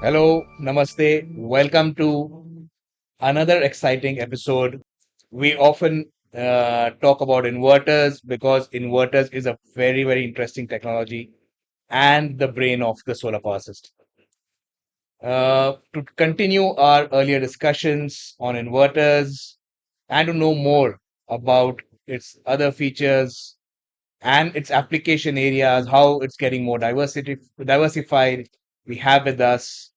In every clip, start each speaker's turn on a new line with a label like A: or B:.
A: Hello, namaste. Welcome to another exciting episode. We often talk about inverters because inverters is a very, very interesting technology and the brain of the solar power system. To continue our earlier discussions on inverters and to know more about its other features and its application areas, how it's getting more diversified, we have with us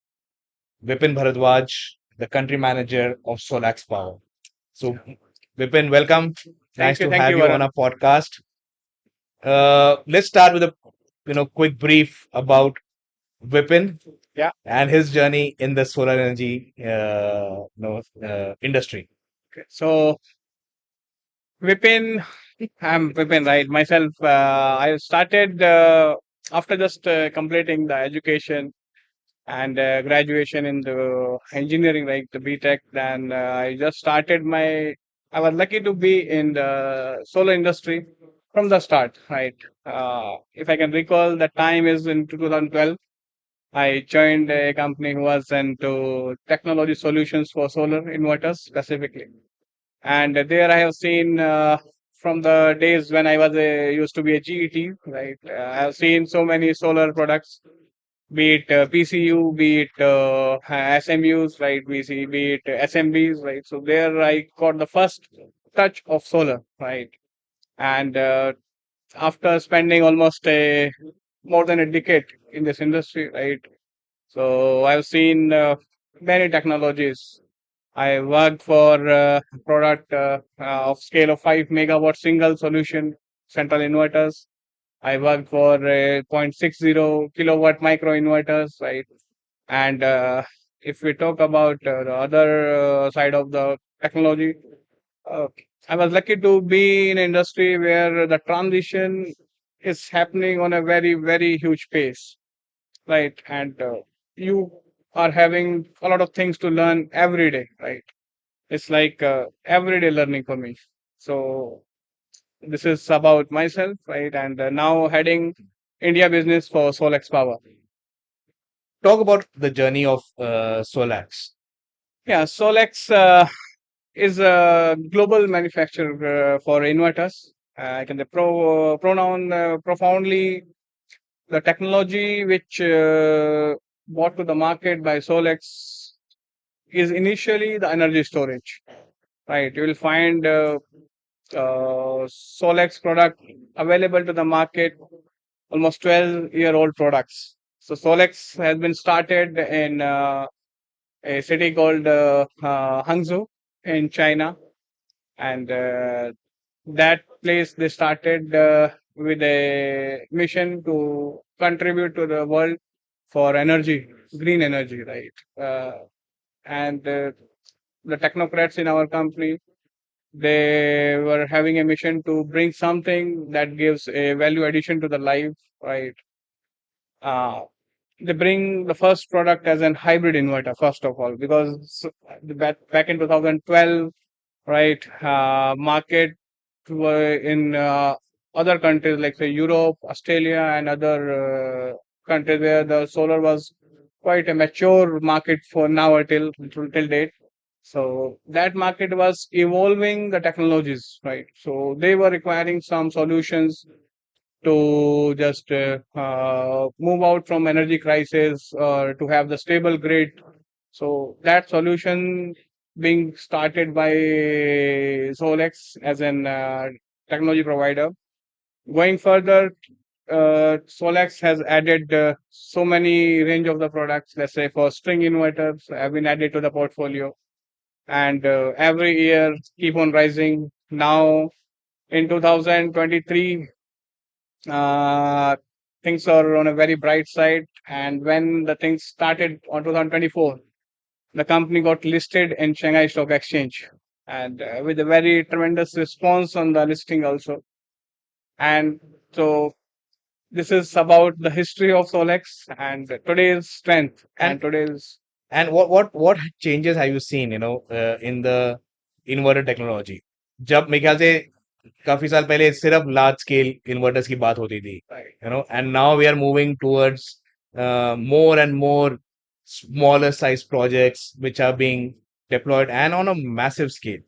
A: Vipin Bharadwaj, the country manager of Solax Power. So, Vipin, welcome. Nice to
B: Thank
A: have
B: you,
A: you on
B: Varun.
A: our podcast. Let's start with a quick brief about Vipin
B: Yeah.
A: and his journey in the solar energy industry.
B: Okay. So, Vipin, I'm Vipin, right? Myself, I started after just completing the education and graduation in the engineering, like the BTech. Then I just started my. I was lucky to be in the solar industry from the start, right? If I can recall, the time is in 2012. I joined a company who was into technology solutions for solar inverters specifically. And there I have seen from the days when I was used to be a GET, right? I have seen so many solar products, be it PCU, be it SMUs, right? Be it SMBs, right? So there I got the first touch of solar, right? And after spending almost more than a decade in this industry, right? So I've seen many technologies. I worked for product of scale of 5 megawatt single solution central inverters. I worked for 0.60 kilowatt micro inverters, right? And if we talk about the other side of the technology, uh, I was lucky to be in an industry where the transition is happening on a very, very huge pace, right? And you are having a lot of things to learn every day, right? It's like everyday learning for me. So this is about myself, right? And now heading India business for Solex Power.
A: Talk about the journey of Solax.
B: Yeah, Solex is a global manufacturer for inverters. I can say pronoun profoundly the technology which brought to the market by Solex is initially the energy storage, right? You will find Solex product available to the market, almost 12-year-old products. So Solex has been started in a city called Hangzhou in China, and that place they started with a mission to contribute to the world for energy, green energy, right? And the technocrats in our company, they were having a mission to bring something that gives a value addition to the life, right? Uh, they bring the first product as an hybrid inverter, first of all, because back in 2012, right, market were in other countries like say Europe, Australia, and other countries where the solar was quite a mature market for now till date. So that market was evolving the technologies, right? So they were requiring some solutions to just move out from energy crisis or to have the stable grid. So that solution being started by Solex as an technology provider. Going further, Solex has added so many range of the products. Let's say for string inverters have been added to the portfolio, and every year keep on rising. Now in 2023, uh, things are on a very bright side. And when the things started on 2024, the company got listed in Shanghai Stock Exchange, and with a very tremendous response on the listing also. And so this is about the history of Solex and today's strength
A: And
B: and today's.
A: what changes have you seen, in the inverter technology? जब मेरे ख्याल से काफी साल पहले सिर्फ large scale inverters की बात होती थी,
B: Right.
A: and now we are moving towards more and more smaller size projects which are being deployed and on a massive scale.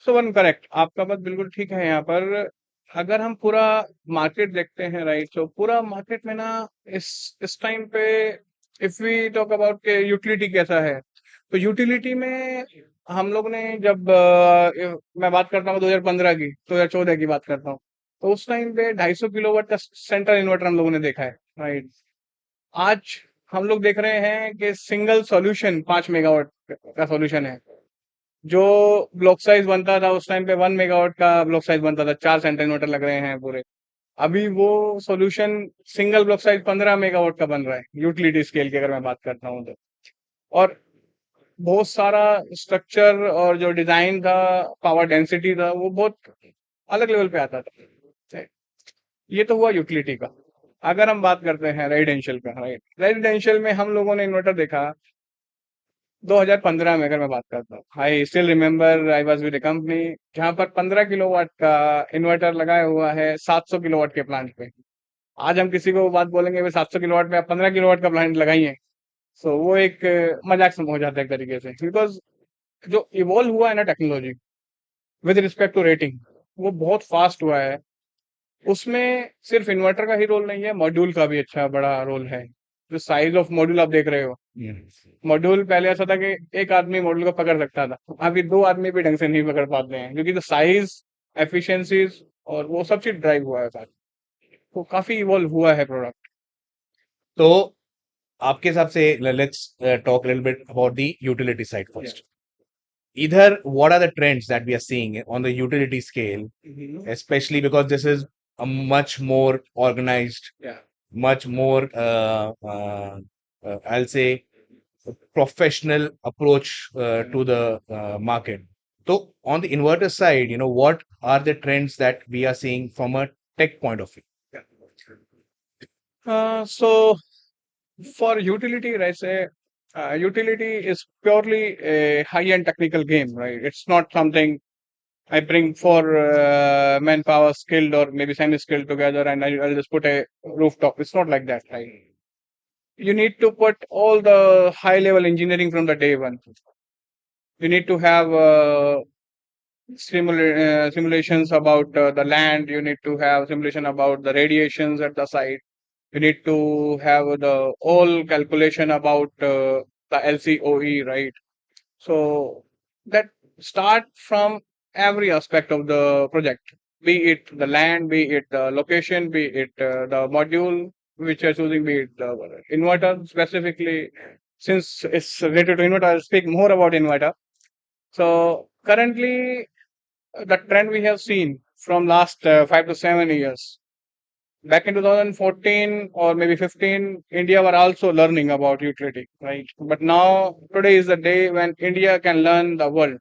B: So one correct, आपका बात बिल्कुल ठीक है यहाँ पर। अगर हम पूरा मार्केट देखते हैं, राइट, तो पूरा मार्केट में ना इस टाइम पे इफ वी टॉक अबाउट के यूटिलिटी कैसा है, तो यूटिलिटी में हम लोग ने जब मैं बात करता हूँ 2015 की, 2014 की बात करता हूँ, तो उस टाइम पे 250 किलोवाट का सेंट्रल इन्वर्टर हम लोगों ने देखा है, राइट। आज हम लोग देख रहे हैं कि सिंगल सॉल्यूशन 5 मेगावाट का सॉल्यूशन है। जो ब्लॉक साइज बनता था उस टाइम पे 1 मेगावाट का ब्लॉक साइज बनता था, 4 सेंटर इन्वर्टर लग रहे हैं पूरे। अभी वो solution single block size 15 megawatt का बन रहा है, यूटिलिटी स्केल की अगर मैं बात करता हूँ तो। और बहुत सारा स्ट्रक्चर और जो डिजाइन था, पावर डेंसिटी था, वो बहुत अलग लेवल पे आता था। ये तो हुआ यूटिलिटी का। अगर हम बात करते हैं रेजिडेंशियल का, राइट, रेजिडेंशियल में हम लोगों ने इन्वर्टर देखा 2015 में। अगर मैं बात करता हूँ, I still remember I was with A company जहां पर 15 किलोवाट का इन्वर्टर लगाया हुआ है 700 किलोवाट के प्लांट पे। आज हम किसी को बात बोलेंगे भाई 700 किलोवाट पे आप 15 किलोवाट का प्लांट लगाइए, सो वो एक मजाक समझ हो जाता है एक तरीके से, बिकॉज जो इवॉल्व हुआ है ना technology with respect to rating, वो बहुत फास्ट हुआ है। उसमें सिर्फ इन्वर्टर का ही रोल नहीं है, मॉड्यूल का भी अच्छा बड़ा रोल है। जो साइज ऑफ मॉड्यूल आप देख रहे हो, मॉड्यूल पहले ऐसा था कि एक आदमी मॉड्यूल को पकड़ सकता था, अभी 2 आदमी भी ढंग से नहीं पकड़ पाते हैं, क्योंकि तो साइज, एफिशिएंसीज और वो सब चीज ड्राइव हुआ है साथ। तो काफी इवॉल्व हुआ है प्रोडक्ट।
A: तो आपके हिसाब से let's talk little bit about the utility side first. Either what are the trends that we are seeing on the utility scale, especially because this is a much more organized,
B: Yeah.
A: much more I'll say professional approach to the market. So on the inverter side, what are the trends that we are seeing from a tech point of view?
B: So for utility, I say utility is purely a high-end technical game, right? It's not something I bring for manpower skilled or maybe semi-skilled together and I'll just put a rooftop. It's not like that, right? You need to put all the high-level engineering from the day one. You need to have simulations about the land. You need to have simulation about the radiations at the site. You need to have the all calculation about the LCOE, right? So that start from every aspect of the project, be it the land, be it the location, be it the module which you're choosing, be it the inverter specifically. Since it's related to inverter, I'll speak more about inverter. So currently, the trend we have seen from last 5 to 7 years. Back in 2014 or maybe 15, India were also learning about utility, right? But now, today is the day when India can learn the world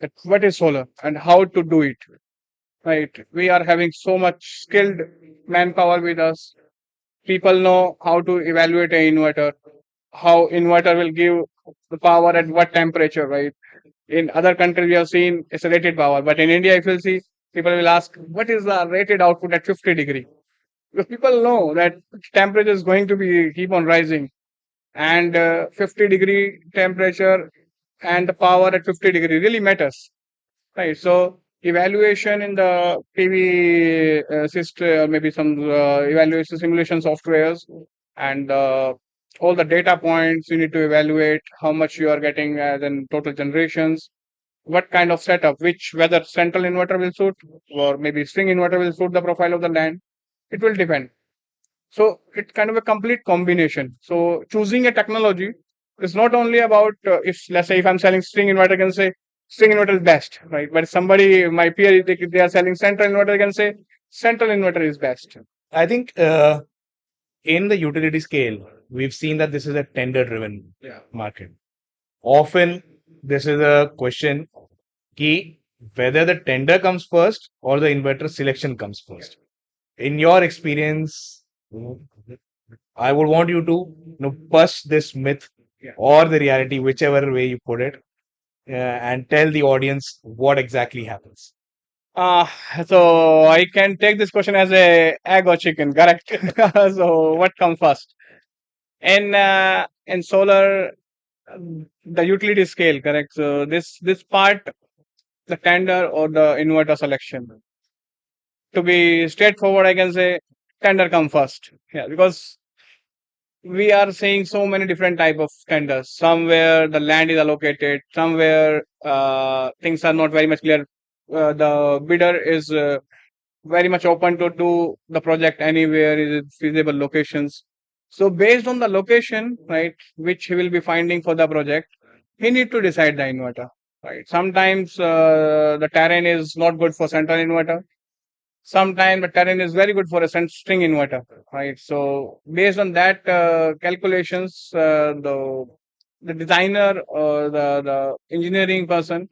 B: that what is solar and how to do it, right? We are having so much skilled manpower with us. People know how to evaluate an inverter, how inverter will give the power at what temperature, right? In other countries, we have seen it's a rated power, but in India, if you see, people will ask, what is the rated output at 50 degree? Because people know that temperature is going to be keep on rising, and 50-degree temperature and the power at 50 degree really matters, right? So evaluation in the PV system, or maybe some evaluation simulation softwares, and all the data points you need to evaluate how much you are getting as in total generations, what kind of setup, which whether central inverter will suit or maybe string inverter will suit the profile of the land. It will depend. So it's kind of a complete combination. So choosing a technology is not only about if let's say if I'm selling string inverter, I can say string inverter is best, right? But somebody, my peer, if they are selling central inverter, I can say central inverter is best.
A: I think in the utility scale, we've seen that this is a tender-driven market. Often, this is a question ki whether the tender comes first or the inverter selection comes first. In your experience, I would want you to bust this myth or the reality, whichever way you put it, and tell the audience what exactly happens.
B: Uh, so I can take this question as a egg or chicken, correct? So what comes first? In in solar, the utility scale, correct? So this part, the tender or the inverter selection. To be straightforward, I can say tender come first. Yeah, because we are seeing so many different type of tenders. Somewhere the land is allocated, somewhere things are not very much clear. The bidder is very much open to do the project anywhere is it feasible locations. So based on the location, right, which he will be finding for the project, he need to decide the inverter. Right. Sometimes the terrain is not good for central inverter. Sometimes the terrain is very good for a string inverter, right? So based on that calculations, the designer or the engineering person,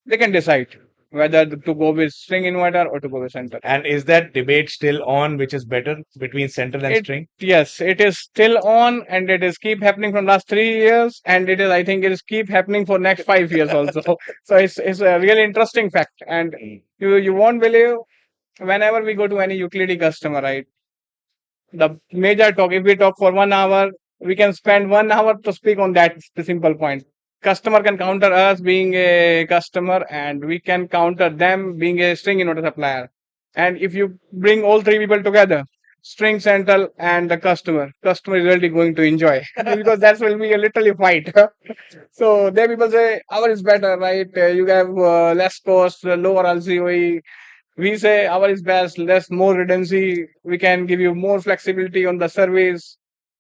B: they can decide whether to go with string inverter or to go with center.
A: And is that debate still on, which is better between central and
B: It
A: string?
B: Yes, it is still on, and it is keep happening from last 3 years, and it is, I think, it is keep happening for next 5 years also. So it's a really interesting fact, and you won't believe, whenever we go to any utility customer, right? The major talk, if we talk for 1 hour, we can spend 1 hour to speak on that simple point. Customer can counter us being a customer, and we can counter them being a string inverter supplier. And if you bring all three people together, string central and the customer is really going to enjoy because that will be a literally fight. So there people say our is better, right? You have less cost, lower LCOE. We say our is best, less, more redundancy. We can give you more flexibility on the service.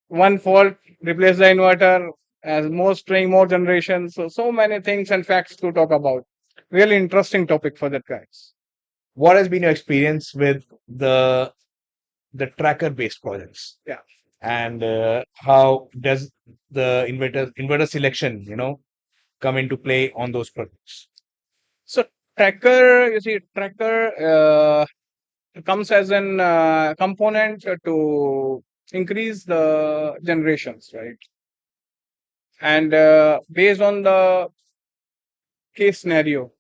B: One fault, replace the inverter, as more string, more generation. So many things and facts to talk about. Really interesting topic for that, guys.
A: What has been your experience with the tracker based projects?
B: Yeah.
A: And how does the inverter selection, come into play on those projects?
B: So tracker, you see, tracker comes as an component to increase the generations, right? And based on the case scenario,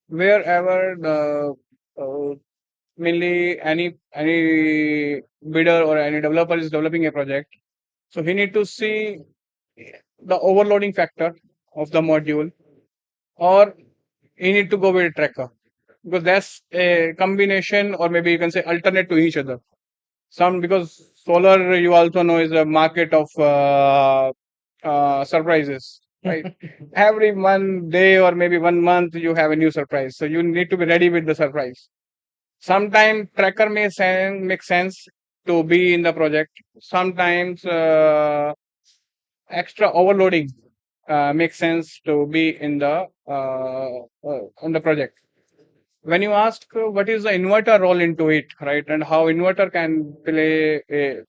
B: wherever the uh, mainly any bidder or any developer is developing a project, so he need to see the overloading factor of the module, or he need to go with a tracker, because that's a combination, or maybe you can say alternate to each other. Some, because solar, you also know, is a market of surprises, right? Every one day or maybe 1 month you have a new surprise, so you need to be ready with the surprise. Sometimes tracker make sense to be in the project. Sometimes extra overloading makes sense to be in the project. When you ask what is the inverter role into it, right, and how inverter can play a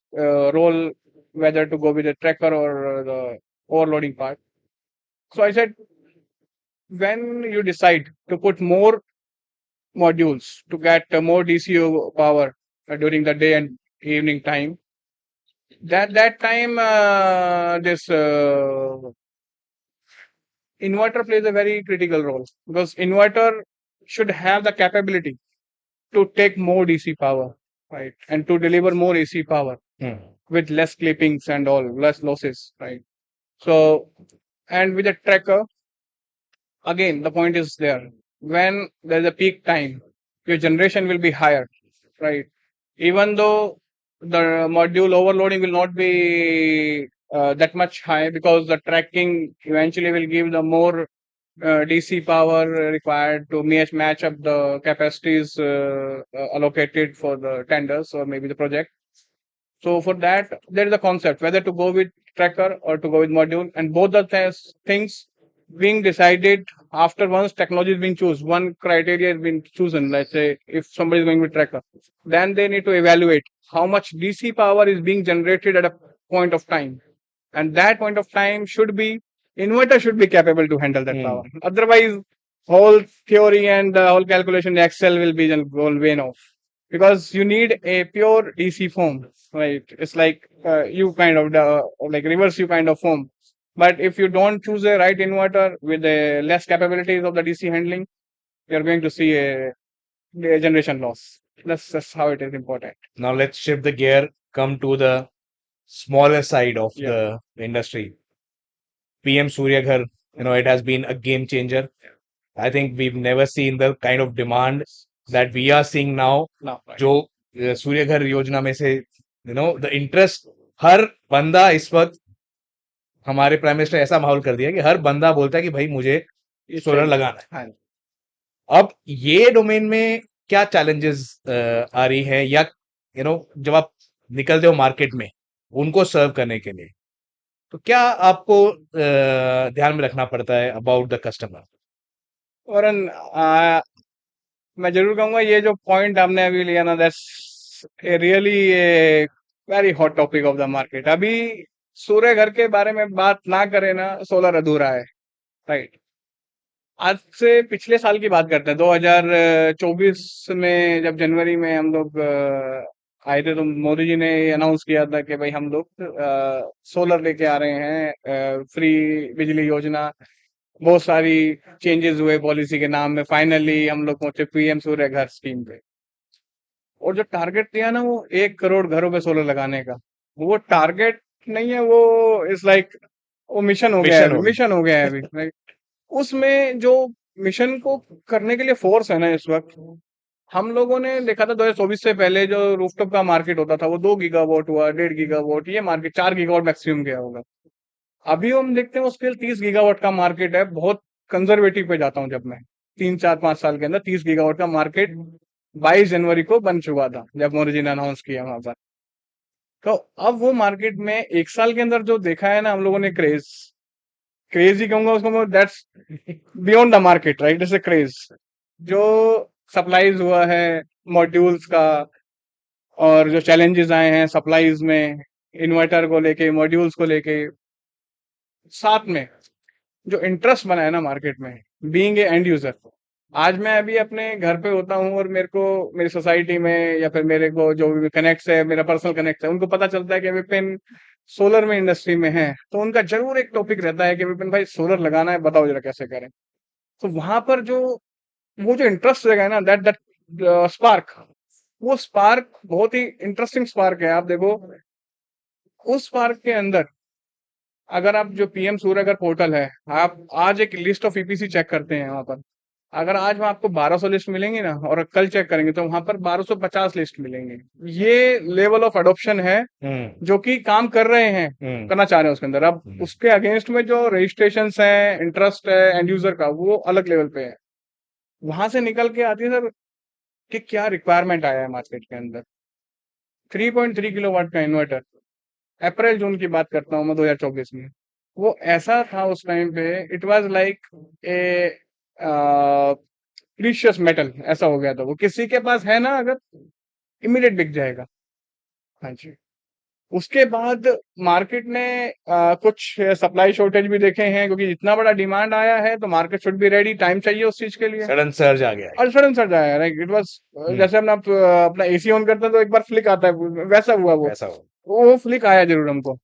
B: role, whether to go with the tracker or the overloading part. So I said, when you decide to put more modules to get more DCO power during the day and evening time, that time this inverter plays a very critical role, because inverter should have the capability to take more DC power, right, and to deliver more AC power
A: Hmm.
B: with less clippings and all, less losses, right. So, and with a tracker, again, the point is there. When there's a peak time, your generation will be higher, right? Even though the module overloading will not be that much high, because the tracking eventually will give the more DC power required to match up the capacities allocated for the tenders or maybe the project. So for that, there is a concept whether to go with tracker or to go with module, and both the things being decided after once technology is being chosen. One criteria has been chosen. Let's say if somebody is going with tracker, then they need to evaluate how much DC power is being generated at a point of time, and that point of time should be inverter should be capable to handle that power. Otherwise, whole theory and the whole calculation Excel will be all vain off, because you need a pure DC form, right? It's like you kind of like reverse you kind of form. But if you don't choose a right inverter with the less capabilities of the DC handling, you're going to see a generation loss. That's how it is important.
A: Now let's shift the gear, come to the smaller side of
B: Yeah.
A: the industry. PM Surya Ghar, it has been a game changer. I think we've never seen the kind of demand that we are seeing now.
B: No, right.
A: जो सूर्य घर योजना में से the interest, हर बंदा इस वक्त, हमारे prime minister ऐसा माहौल कर दिया कि हर बंदा बोलता है कि भाई मुझे
B: ये
A: सोलर
B: चाहिए।
A: लगाना है।
B: हाँ,
A: अब ये डोमेन में क्या चैलेंजेस आ रही है, या जब आप निकलते हो मार्केट में उनको सर्व करने के लिए, तो क्या आपको ध्यान में रखना पड़ता है अबाउट द कस्टमर?
B: और मैं जरूर कहूंगा ये जो पॉइंट आपने अभी लिया ना, that's really very hot topic of the market. अभी सूर्य घर के बारे में बात ना करें ना, सोलर अधूरा है, राइट। आज से पिछले साल की बात करते हैं, 2024 में जब जनवरी में हम लोग आए थे, तो मोदी जी ने अनाउंस किया था कि भाई हम लोग सोलर लेके आ रहे हैं, फ्री बिजली योजना, बहुत सारी चेंजेस हुए पॉलिसी के नाम में। फाइनली हम लोग पहुंचे पीएम सूर्य घर स्कीम पे, और जो टारगेट दिया ना वो 1 करोड़ घरों पे सोलर लगाने का, वो टारगेट नहीं है, वो इस लाइक वो मिशन हो गया है,
A: मिशन हो गया।
B: मिशन हो गया है अभी, right? उसमें जो मिशन को करने के लिए फोर्स है ना इस वक्त, हम लोगों ने देखा था 2024 से पहले जो रूफटॉप का मार्केट होता था वो 2 गीगावाट हुआ, 1.5 गीगावाट, ये मार्केट 4 गीगावाट मैक्सिमम गया होगा। अभी हम देखते हैं वो स्केल 30 गीगावाट का मार्केट है। बहुत कंजर्वेटिव पे जाता हूँ जब मैं, 3 4 5 साल के अंदर 30 गीगावाट का मार्केट 22 जनवरी को बन चुका था जब मोदी जी ने अनाउंस किया वहां पर। तो अब वो मार्केट में 1 साल के अंदर जो देखा है ना हम लोगों ने, क्रेज, क्रेज ही कहूंगा उसको, that's beyond the market, right. It's a craze जो सप्लाईज हुआ है मॉड्यूल्स का, और जो चैलेंजेस आए हैं सप्लाईज में, इन्वर्टर को लेके, मॉड्यूल्स को लेके, साथ में जो इंटरेस्ट बना है ना मार्केट में, बीइंग ए एंड यूजर। आज मैं अभी अपने घर पे होता हूँ और मेरे को मेरी सोसाइटी में या फिर मेरे को जो भी कनेक्ट है, मेरा पर्सनल कनेक्ट है, उनको पता चलता है कि विपिन सोलर में इंडस्ट्री में है, तो उनका जरूर एक टॉपिक रहता है कि विपिन भाई सोलर लगाना है, बताओ जरा कैसे करें। तो वहां पर जो वो जो इंटरेस्ट रहेगा ना, दैट दैट स्पार्क, वो स्पार्क बहुत ही इंटरेस्टिंग स्पार्क है। आप देखो उस स्पार्क के अंदर, अगर आप जो पीएम सूर्यगर पोर्टल है, आप आज एक लिस्ट ऑफ ईपीसी चेक करते हैं वहां पर, अगर आज वहां आपको 1200 लिस्ट मिलेंगी ना, और कल चेक करेंगे तो वहां पर 1250 लिस्ट मिलेंगे। ये लेवल ऑफ अडोप्शन है जो कि काम कर रहे हैं, करना चाह रहे हैं उसके अंदर। अब उसके अगेंस्ट में जो रजिस्ट्रेशन है, इंटरेस्ट है एंड यूजर का, वो अलग लेवल पे है। वहां से निकल के आती है सर कि क्या रिक्वायरमेंट आया है मार्केट के अंदर। 3.3 किलोवाट का इन्वर्टर, अप्रैल जून की बात करता हूँ मैं 2024 में, वो ऐसा था उस टाइम पे, it was like a precious metal, ऐसा हो गया था। वो किसी के पास है ना अगर, इमीडिएट बिक जाएगा। हाँ जी। उसके बाद मार्केट ने कुछ सप्लाई शॉर्टेज भी देखे हैं, क्योंकि इतना बड़ा डिमांड आया है तो market should be ready, time चाहिए उस चीज के लिए।
A: सडन सर्ज आ गया है।
B: और सडन सर्ज आया, राइट। इट वाज जैसे हम अपना एसी ऑन करते हैं तो एक बार फ्लिक आता है, वैसा हुआ वो।
A: ऐसा हो।
B: वो फ्लिक आया जरूर हमको।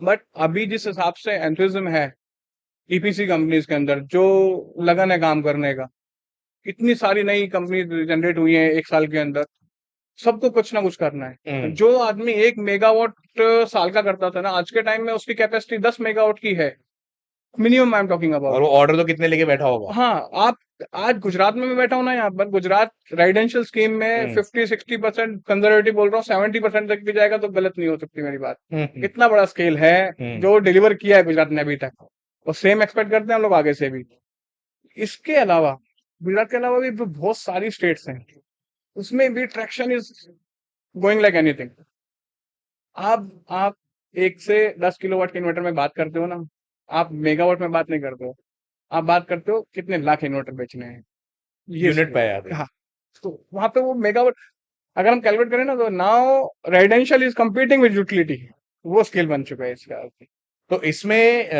B: बट अभी जिस हिसाब से एंथुसिज्म है ईपीसी कंपनीज के अंदर, जो लगन है काम करने का, इतनी सारी नई कंपनी जनरेट हुई है 1 साल के अंदर, सबको कुछ ना कुछ करना है। जो आदमी 1 मेगावाट साल का करता था ना, आज के टाइम में उसकी कैपेसिटी 10 मेगावाट की है मिनिमम, आई एम टॉकिंग
A: और
B: अबाउट।
A: वो ऑर्डर तो कितने लेके बैठा होगा।
B: हाँ, आप आज गुजरात में मैं बैठा हूँ ना, यहाँ पर गुजरात रेजिडेंशियल स्कीम में 50-60% कंजर्वेटिव बोल रहा हूँ, 70% तक भी जाएगा तो गलत नहीं हो सकती मेरी बात। इतना बड़ा स्केल है जो डिलीवर किया है गुजरात ने अभी तक, और सेम एक्सपेक्ट करते हैं हम लोग आगे से भी। इसके अलावा गुजरात के अलावा भी बहुत सारी स्टेट्स हैं, उसमें भी traction is going like anything. आप 1 से 10 किलोवाट के इन्वर्टर में बात करते हो ना, आप मेगावाट में बात नहीं करते हो, आप बात करते हो कितने लाख इन्वर्टर बेचने हैं, ये
A: यूनिट पे आते हैं।
B: हाँ। तो वहां पे वो मेगावाट अगर हम कैलकुलेट करें ना, तो now residential is competing with utility, वो स्केल बन चुका है इसका।
A: तो इसमें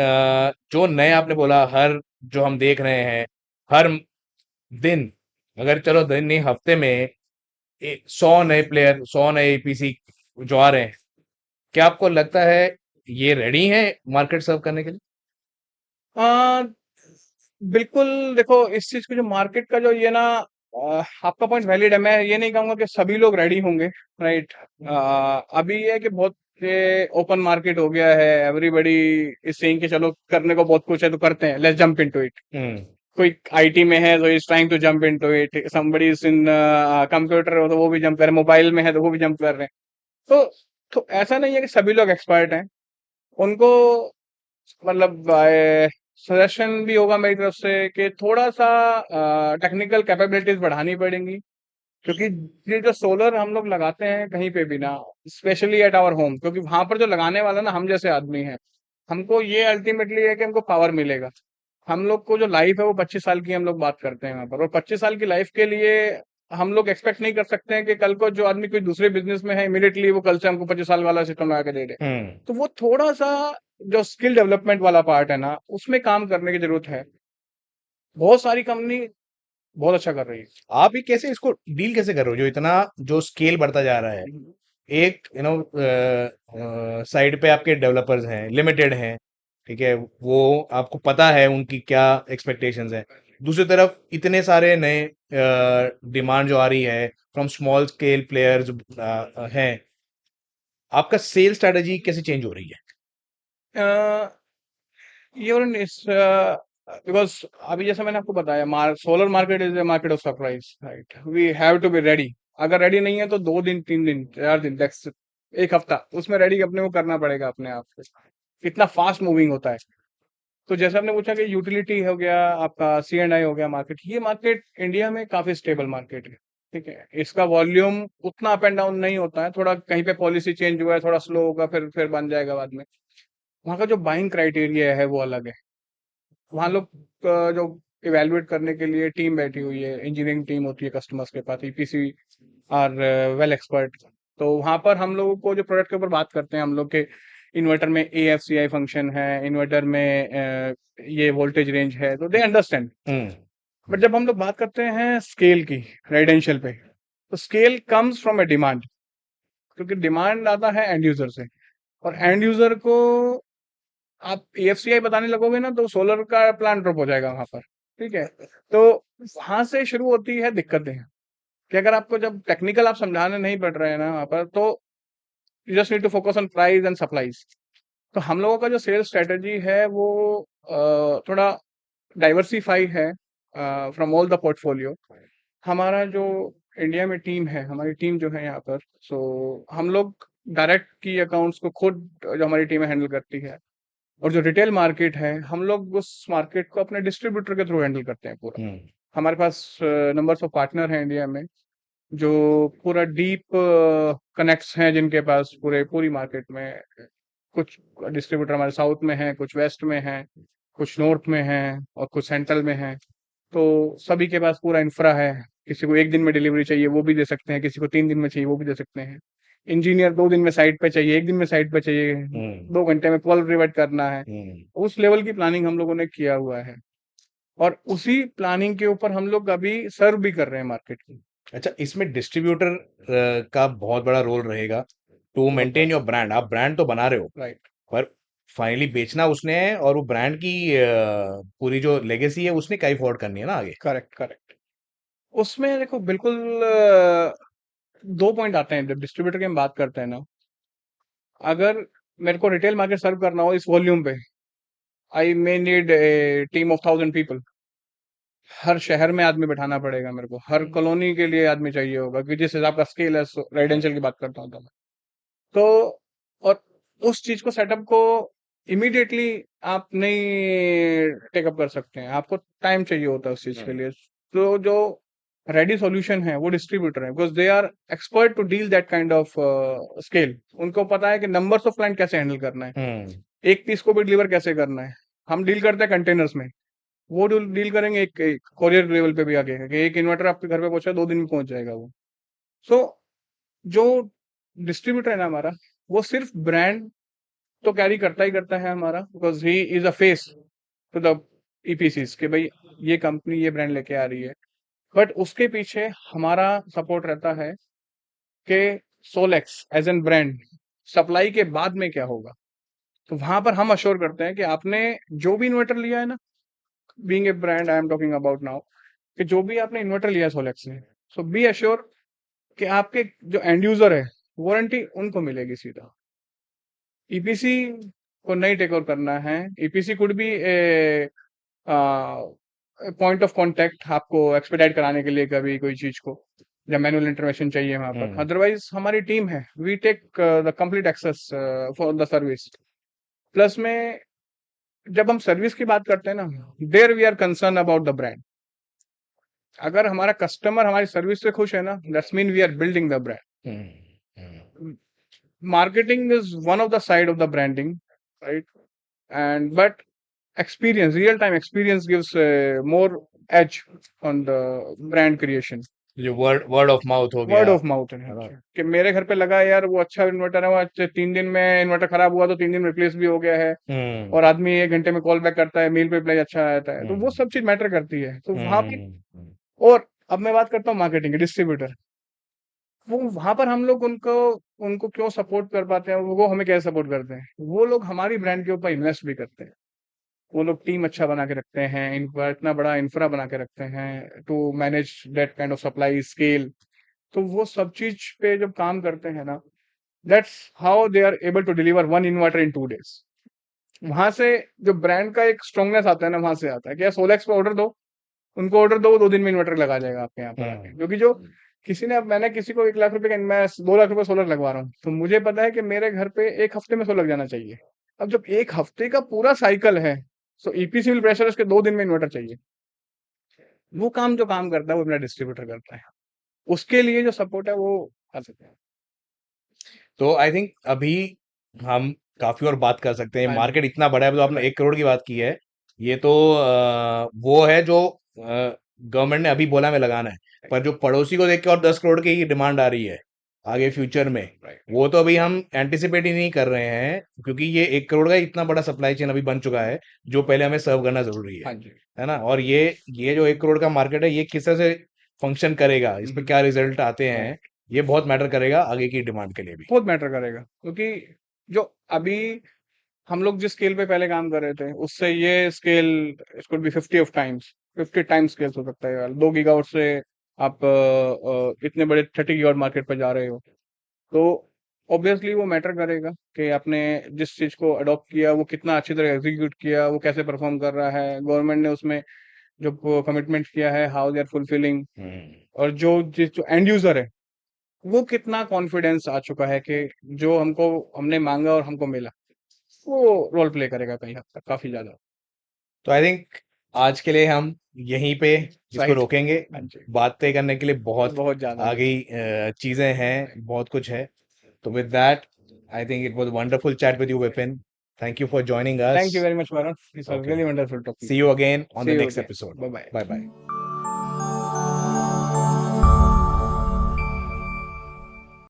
A: जो नए आपने बोला, हर जो हम देख रहे हैं, हर दिन, अगर चलो दिन नहीं, हफ्ते में 100 नए प्लेयर, 100 नए पीसी जो आ रहे हैं, क्या आपको लगता है ये रेडी है मार्केट सर्व करने के लिए?
B: आ, बिल्कुल। देखो इस चीज को, जो मार्केट का जो ये ना, आपका पॉइंट वैलिड है। मैं ये नहीं कहूंगा कि सभी लोग रेडी होंगे, राइट। अभी ये है कि बहुत कि ओपन मार्केट हो गया है, एवरीबॉडी इज सेइंग कि चलो करने को बहुत कुछ है तो करते हैं, लेट्स जंप इनटू इट। कोई आईटी में है तो is trying to jump into it, somebody is in computer हो तो वो भी जंप कर रहे हैं, मोबाइल में है तो वो भी जंप कर रहे हैं। तो ऐसा नहीं है कि सभी लोग एक्सपर्ट हैं, उनको मतलब सजेशन भी होगा मेरी तरफ से कि थोड़ा सा टेक्निकल कैपेबिलिटीज बढ़ानी पड़ेंगी, क्योंकि ये जो सोलर हम लोग लगाते हैं कहीं पे भी ना, स्पेशली एट आवर होम, क्योंकि वहां पर जो लगाने वाला ना हम जैसे आदमी हैं, हमको ये अल्टीमेटली है कि हमको पावर मिलेगा। हम लोग को जो लाइफ है वो 25 साल की हम लोग बात करते हैं यहाँ पर, और 25 साल की लाइफ के लिए हम लोग एक्सपेक्ट नहीं कर सकते हैं कि कल को जो आदमी कोई दूसरे बिजनेस में है इमीडिएटली वो कल से हमको 25 साल वाला सिस्टम लगा के दे दे। तो वो थोड़ा सा जो स्किल डेवलपमेंट वाला पार्ट है ना, उसमें काम करने की जरूरत है। बहुत सारी कंपनी बहुत अच्छा कर रही है।
A: आप ये कैसे इसको डील कैसे कर रहे हो जो इतना जो स्केल बढ़ता जा रहा है? एक साइड पे आपके डेवलपर्स हैं, लिमिटेड हैं, ठीक है, वो आपको पता है उनकी क्या एक्सपेक्टेशंस हैं। दूसरी तरफ इतने सारे नए डिमांड जो आ रही है फ्रॉम स्मॉल स्केल प्लेयर्स हैं, आपका सेल स्ट्रेटजी कैसे चेंज हो रही
B: अ, ये इस बिकॉज अभी जैसे मैंने आपको बताया, solar market is a market of surprise, right? We have to be ready. अगर रेडी नहीं है तो 2 दिन 3 दिन 4 दिन एक हफ्ता उसमें रेडी अपने को करना पड़ेगा अपने आप से। कितना फास्ट मूविंग होता है। तो जैसे आपने पूछा कि यूटिलिटी हो गया, आपका C&I हो गया मार्केट, ये मार्केट इंडिया में काफी स्टेबल मार्केट है। ठीक है, इसका वॉल्यूम उतना अप एंड डाउन नहीं होता है, थोड़ा कहीं पे पॉलिसी चेंज हुआ है, थोड़ा स्लो होगा, फिर बन जाएगा बाद में। वहाँ का जो बाइंग क्राइटेरिया है वो अलग है। वहाँ लोग जो इवेलुएट करने के लिए टीम बैठी हुई है, इंजीनियरिंग टीम होती है कस्टमर्स के पास, EPC आर वेल एक्सपर्ट। तो वहाँ पर हम लोगों को जो प्रोडक्ट के ऊपर बात करते हैं हम लोग के, इन्वर्टर में AFCI फंक्शन है, इन्वर्टर में ये वोल्टेज रेंज है, तो दे अंडरस्टैंड।
A: है?
B: बट जब हम लोग बात करते हैं स्केल की, रेजिडेंशियल पे, तो scale comes from A demand, क्योंकि डिमांड आता है एंड यूजर से। और एंड यूजर को आप AFCI बताने लगोगे ना तो सोलर का प्लांट ड्रॉप हो जाएगा वहां पर। ठीक है, तो वहां से शुरू होती है दिक्कतें, कि अगर आपको जब टेक्निकल आप समझाने नहीं पड़ रहे हैं ना वहां पर, तो you just need to focus on price and supplies. तो हम लोगों का जो सेल्स स्ट्रेटेजी है वो थोड़ा डाइवर्सिफाई है फ्रॉम ऑल द पोर्टफोलियो। हमारा जो इंडिया में टीम है, हमारी टीम जो है यहाँ पर, सो हम लोग डायरेक्ट की अकाउंट्स को खुद जो हमारी टीम हैंडल करती है। और जो रिटेल मार्केट है, हम लोग उस मार्केट को अपने डिस्ट्रीब्यूटर के थ्रू हैंडल करते हैं पूरा। हमारे पास नंबर्स ऑफ पार्टनर हैं इंडिया में, जो पूरा डीप कनेक्ट्स हैं, जिनके पास पूरी मार्केट में। कुछ डिस्ट्रीब्यूटर हमारे साउथ में हैं, कुछ वेस्ट में हैं, कुछ नॉर्थ में हैं, और कुछ सेंट्रल में हैं। तो सभी के पास पूरा इंफ्रा है। किसी को 1 दिन में डिलीवरी चाहिए वो भी दे सकते हैं, किसी को 3 दिन में चाहिए वो भी दे सकते हैं। इंजीनियर 2 दिन में साइट पे चाहिए, 1 दिन में साइट पे चाहिए, 2 घंटे में पॉल रिवर्ट करना है। उस लेवल की प्लानिंग हम लोगों ने किया हुआ है, और उसी प्लानिंग के ऊपर हम लोग अभी सर्व भी कर रहे हैं मार्केट को।
A: अच्छा, इसमें डिस्ट्रीब्यूटर का बहुत बड़ा रोल रहेगा टू मेंटेन योर ब्रांड। आप ब्रांड तो बना रहे हो,
B: राइट,
A: पर फाइनली बेचना उसने है, और वो ब्रांड की पूरी जो लेगेसी है उसने क्या अफोर्ड करनी है ना आगे।
B: Correct, correct. उसमें देखो बिल्कुल 2 पॉइंट आते हैं जब डिस्ट्रीब्यूटर की हम बात करते हैं ना। अगर मेरे को रिटेल मार्केट सर्व करना हो इस वॉल्यूम पे, I may need a team of 1000 people. हर शहर में आदमी बैठाना पड़ेगा मेरे को, हर कॉलोनी के लिए आदमी चाहिए होगा, कि जिस हिसाब का स्केल है, रेजिडेंशियल की बात करता हूँ तो मैं। तो और उस चीज को सेटअप को इमीडिएटली आप नहीं टेकअप कर सकते हैं, आपको टाइम चाहिए होता है उस चीज के लिए। तो जो रेडी सॉल्यूशन है वो डिस्ट्रीब्यूटर है, because they are expert to deal that kind of scale. उनको पता है कि नंबर्स ऑफ क्लाइंट कैसे हैंडल करना है, एक पीस को भी डिलीवर कैसे करना है। हम डील करते हैं कंटेनर्स में, वो डील करेंगे एक कोरियर लेवल पे भी आगे, कि एक इन्वर्टर आपके घर पे पहुंचा 2 दिन में पहुंच जाएगा वो। सो जो डिस्ट्रीब्यूटर है ना हमारा, वो सिर्फ ब्रांड तो कैरी करता ही करता है हमारा, because he is a face to the EPCs, कि भाई ये कंपनी ये ब्रांड लेके आ रही है। बट उसके पीछे हमारा सपोर्ट रहता है कि Solex as an brand supply के बाद में क्या होगा। तो वहां पर हम अश्योर करते हैं कि आपने जो भी इन्वर्टर लिया है ना, being a brand I am talking about now, कि जो भी आपने इन्वर्टर लिया सोलेक्स से, सो बी अश्योर कि आपके जो एंड यूजर है वारंटी उनको मिलेगी सीधा। ईपीसी को नहीं टेक ओवर करना है। EPC could be A point of contact आपको एक्सपेडाइट कराने के लिए कभी कोई चीज को, या मैनुअल इंटरवेंशन चाहिए वहां पर। अदरवाइज हमारी टीम है, we take the complete access for the service. Plus में जब हम सर्विस की बात करते हैं ना, there we are concern about the brand. अगर हमारा कस्टमर हमारी सर्विस से खुश है ना, that's mean we are building the brand. Marketing is one of the side of the branding, right? And but experience, real time experience gives more edge on the brand creation।
A: जो word of mouth हो
B: word
A: गया।
B: Of mouth है कि मेरे घर पे लगा यार वो अच्छा इन्वर्टर है, वो अच्छे 3 दिन में इन्वर्टर खराब हुआ तो 3 दिन रिप्लेस भी हो गया है, और आदमी 1 घंटे में कॉल बैक करता है, मेल पे रिप्लाई अच्छा आता है, तो वो सब चीज मैटर करती है। तो वहां पे, और अब मैं बात करता हूँ मार्केटिंग के, डिस्ट्रीब्यूटर, वो वहां पर हम लोग उनको उनको क्यों सपोर्ट कर पाते हैं, वो हमें कैसे सपोर्ट करते हैं? वो लोग हमारी ब्रांड के ऊपर इन्वेस्ट भी करते हैं। वो लोग टीम अच्छा बना के रखते हैं, इतना बड़ा इंफ्रा बना के रखते हैं to manage that kind of supply scale. तो वो सब चीज पे जब काम करते हैं ना, that's how they are able to deliver 1 inverter in 2 days। वहां से जो ब्रांड का एक स्ट्रांगनेस आता है ना, वहां से आता है कि यार सोलेक्स पे ऑर्डर दो, उनको ऑर्डर दो, 2 दिन में इन्वर्टर लगा जाएगा आपके यहाँ पर आके। क्योंकि जो किसी ने, अब मैंने किसी को 1 लाख रुपए का, मैं 2 लाख रुपए सोलर लगवा रहा हूँ, तो मुझे पता है कि मेरे घर पे 1 हफ्ते में सोलर लग जाना चाहिए। अब जब 1 हफ्ते का पूरा साइकिल है, सो ईपीसी विल प्रेशर उसके 2 दिन में इन्वर्टर चाहिए। वो काम जो काम करता है वो अपना डिस्ट्रीब्यूटर करता है, उसके लिए जो सपोर्ट है वो कर सकते हैं।
A: तो आई थिंक अभी हम काफी और बात कर सकते हैं।
B: हाँ जी,
A: मार्केट इतना बड़ा है, तो आपने
B: राइट।
A: 1 करोड़ की बात की है। ये तो वो है जो गवर्नमेंट ने अभी बोला में लगाना है, पर जो पड़ोसी को देख के और 10 करोड़ की डिमांड आ रही है आगे फ्यूचर में,
B: राइट।
A: वो तो अभी हम एंटिसिपेट ही नहीं कर रहे हैं, क्योंकि ये 1 करोड़ का इतना बड़ा सप्लाई चेन अभी बन चुका है, जो पहले हमें सर्व करना जरूरी
B: हाँ जी।
A: है ना। और ये जो 1 करोड़ का मार्केट है, ये किस तरह से फंक्शन करेगा, इस पे क्या रिजल्ट आते हैं,
B: राइट।
A: ये बहुत मैटर करेगा आगे की डिमांड के लिए भी।
B: बहुत मैटर करेगा, क्योंकि जो अभी हम लोग जिस स्केल पे पहले काम कर रहे थे, उससे ये scale it could be 50 times scale हो सकता है यार। 2 गीगावाट से आप इतने बड़े 30 गीगावाट मार्केट पे जा रहे हो, तो ऑब्वियसली वो मैटर करेगा कि आपने जिस चीज को अडॉप्ट किया वो कितना अच्छी तरह एग्जीक्यूट किया, वो कैसे परफॉर्म कर रहा है, गवर्नमेंट ने उसमें जो कमिटमेंट किया है, हाउ दे आर फुलफिलिंग, और जो एंड यूजर है वो कितना कॉन्फिडेंस आ चुका है कि जो हमने मांगा और हमको मिला, वो रोल प्ले करेगा कहीं हद तक, काफी ज्यादा।
A: तो आई थिंक आज के लिए हम यहीं पे इसको
B: सही।
A: रोकेंगे।
B: हाँ जी।
A: बातें करने के लिए बहुत
B: बहुत ज्यादा है।
A: आगे चीजें हैं, बहुत कुछ है। तो with that, I think it was wonderful chat with you, Vipin. Thank you for joining
B: thank
A: us.
B: You very much, Varun. It's a
A: okay,
B: really wonderful talking
A: see
B: to
A: you
B: you.
A: Again on
B: See
A: the
B: you
A: next
B: again.
A: Episode.
B: Bye bye.
A: Bye bye.